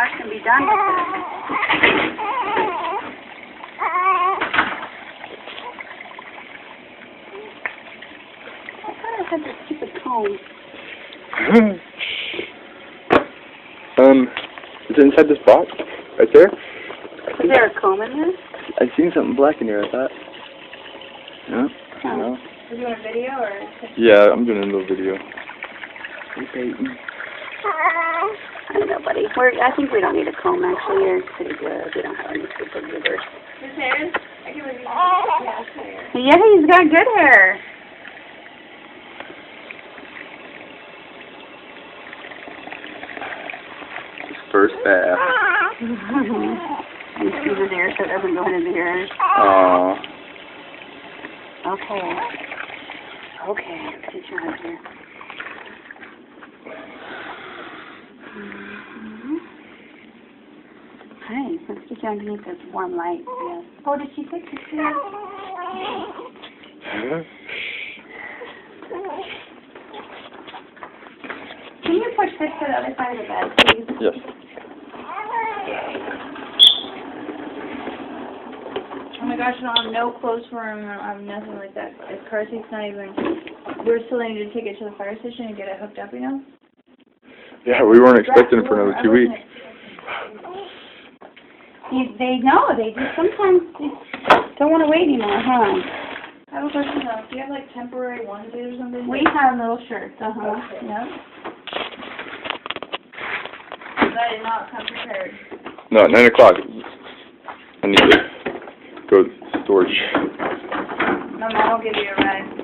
car can be done with it. I thought I had this stupid comb. Is it inside this box? Right there? Is there a comb in there? I seen something black in here, I thought. Yeah? Oh. No. Are you doing a video or? Yeah, I'm doing a little video. Hey, Peyton. I don't know, buddy. I think we don't need a comb, actually. Yours is pretty good. We don't have any super gooders. His hair? I can review his hair. Yeah, he's got good hair. His first bath. And squeeze his ear so it doesn't go into the ears. Aww. Okay. Okay, get your eyes here. Hey, let's get you underneath this warm light. Yes. Oh, did she fix it too? Can you push this to the other side of the bed, please? Yes. Oh my gosh, I don't have no clothes for him. I have nothing like that. His car seat's not even. We're still need to take it to the fire station and get it hooked up, you know? Yeah, we weren't expecting it for another 2 weeks. They know. They just sometimes don't want to wait anymore, huh? I have a question though. Do you have like temporary onesies or something? We have little shirts, uh-huh. Yep. I did not come prepared. No, at 9 o'clock. I need to go to storage. My mom will give you a ride.